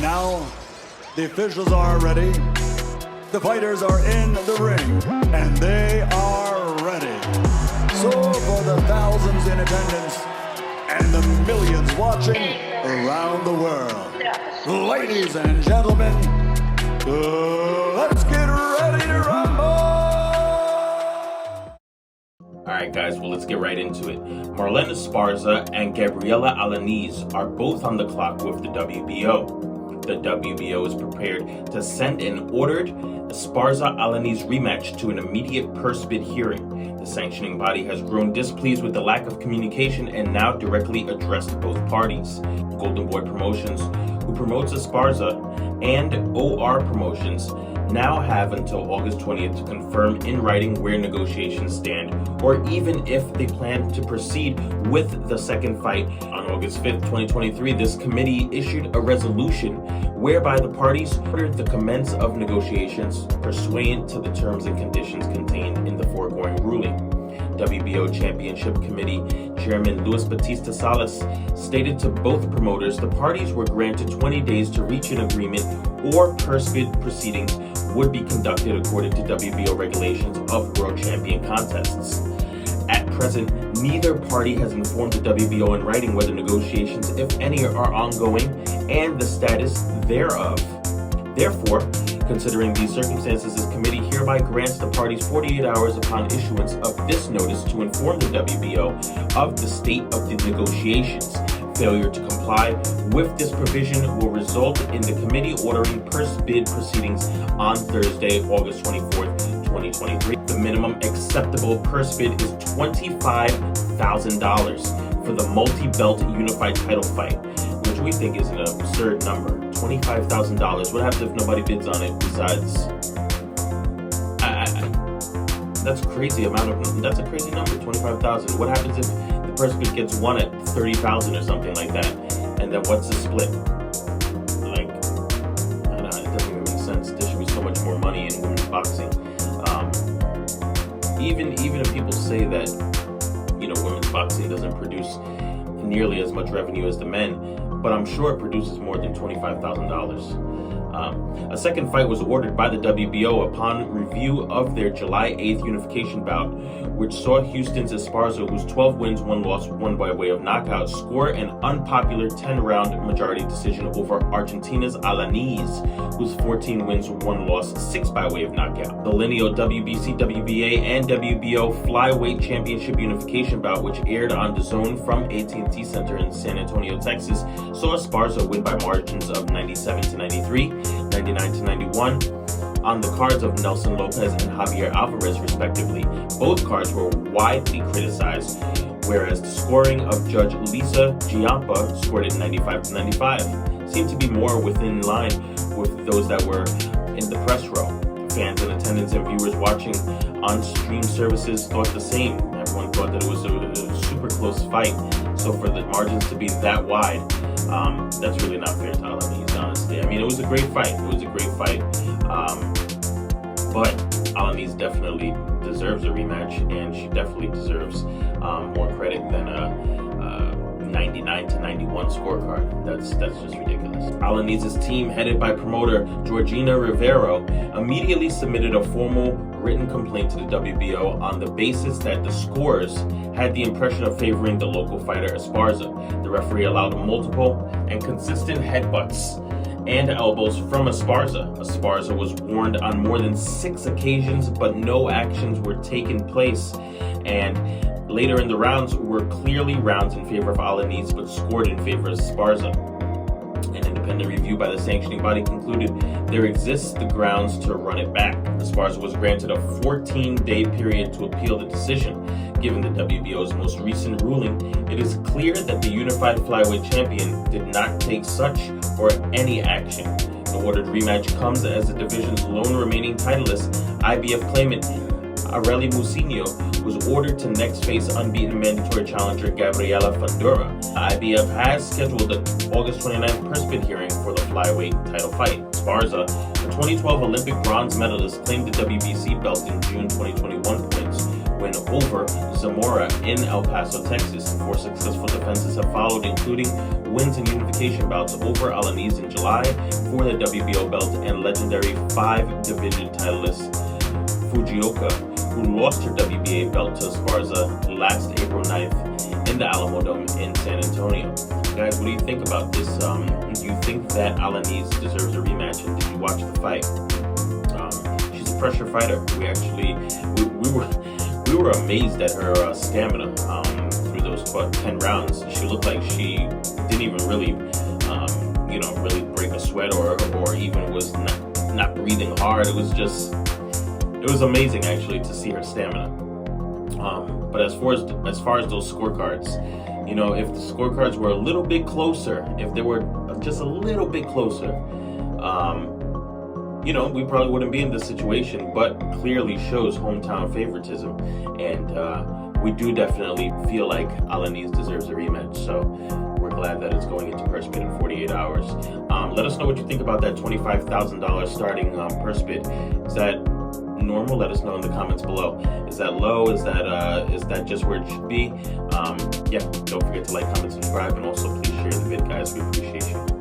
now, the officials are ready, the fighters are in the ring, and they are ready. So for the thousands in attendance and the millions watching around the world, ladies and gentlemen, let's get ready to rumble! Alright guys, well let's get right into it. Marlen Esparza and Gabriela are both on the clock with the WBO. The WBO is prepared to send an ordered Esparza-Alaniz rematch to an immediate purse bid hearing. The sanctioning body has grown displeased with the lack of communication and now directly addressed both parties. Golden Boy Promotions, who promotes Esparza, and OR Promotions now have until August 20th to confirm in writing where negotiations stand, or even if they plan to proceed with the second fight. On August 5th, 2023, this committee issued a resolution whereby the parties ordered the commence of negotiations pursuant to the terms and conditions contained in the foregoing ruling. WBO Championship Committee Chairman Luis Batista Salas stated to both promoters the parties were granted 20 days to reach an agreement or purse bid proceedings would be conducted according to WBO regulations of world champion contests. At present, neither party has informed the WBO in writing whether negotiations, if any, are ongoing and the status thereof. Therefore, considering these circumstances, this committee hereby grants the parties 48 hours upon issuance of this notice to inform the WBO of the state of the negotiations. Failure to comply with this provision will result in the committee ordering purse bid proceedings on Thursday, August 24th, 2023. The minimum acceptable purse bid is $25,000 for the multi-belt unified title fight, which we think is an absurd number. $25,000. What happens if nobody bids on it besides? That's a crazy amount. That's a crazy number. $25,000. What happens if the purse bid gets won at $30,000 or something like that? And then what's the split? Like, I don't know, it doesn't even make sense. There should be so much more money in women's boxing. Even if people say that, you know, women's boxing doesn't produce nearly as much revenue as the men, but I'm sure it produces more than $25,000. A second fight was ordered by the WBO upon review of their July 8th unification bout, which saw Houston's Esparza, whose 12 wins, 1 loss, won by way of knockout, score an unpopular 10-round majority decision over Argentina's Alaniz, whose 14 wins, 1 loss, 6 by way of knockout. The lineal WBC, WBA, and WBO flyweight championship unification bout, which aired on DAZN from AT&T Center in San Antonio, Texas, saw Esparza win by margins of 97-93, 99-91 on the cards of Nelson Lopez and Javier Alvarez, respectively. Both cards were widely criticized, whereas the scoring of Judge Lisa Giampa, scored at 95-95, seemed to be more within line with those that were in the press row. Fans in attendance and viewers watching on stream services thought the same. Everyone thought that it was a super close fight. So for the margins to be that wide, that's really not fair to Alaniz, honestly. I mean, it was a great fight. But Alaniz definitely deserves a rematch, and she definitely deserves more credit than a 99-91 scorecard. That's just ridiculous. Alaniz's team, headed by promoter Georgina Rivero, immediately submitted a formal written complaint to the WBO on the basis that the scores had the impression of favoring the local fighter Esparza. The referee allowed multiple and consistent headbutts and elbows from Esparza. Esparza was warned on more than 6 occasions, but no actions were taken place. And later in the rounds were clearly rounds in favor of Alaniz, but scored in favor of Esparza. An independent review by the sanctioning body concluded there exists the grounds to run it back. Esparza was granted a 14-day period to appeal the decision. Given the WBO's most recent ruling, it is clear that the unified flyweight champion did not take such or any action. The ordered rematch comes as the division's lone remaining titleist, IBF claimant Areli Musinho, was ordered to next face unbeaten mandatory challenger Gabriela. IBF has scheduled the August 29th purse bid hearing for the flyweight title fight. Esparza, the 2012 Olympic bronze medalist, claimed the WBC belt in June 2021 points, win over Zamora in El Paso, Texas. 4 successful defenses have followed, including wins and unification bouts over Alaniz in July for the WBO belt and legendary 5-division titleist Fujioka, who lost her WBA belt to Esparza last April 9th in the Alamo Dome in San Antonio. Guys, what do you think about this? Do you think that Alaniz deserves a rematch, and did you watch the fight? She's a pressure fighter. We were amazed at her stamina through those 10 rounds. She looked like she didn't even really, really break a sweat or even was not breathing hard. It was amazing actually to see her stamina. But as far as those scorecards, if the scorecards were a little bit closer, if they were just a little bit closer, we probably wouldn't be in this situation, but clearly shows hometown favoritism. And we do definitely feel like Alaniz deserves a rematch. So we're glad that it's going into purse bid in 48 hours. Let us know what you think about that $25,000 starting purse bid. Is that normal? Let us know in the comments below. Is that low? Is that just where it should be? Don't forget to like, comment, subscribe, and also please share the vid, guys. We appreciate you.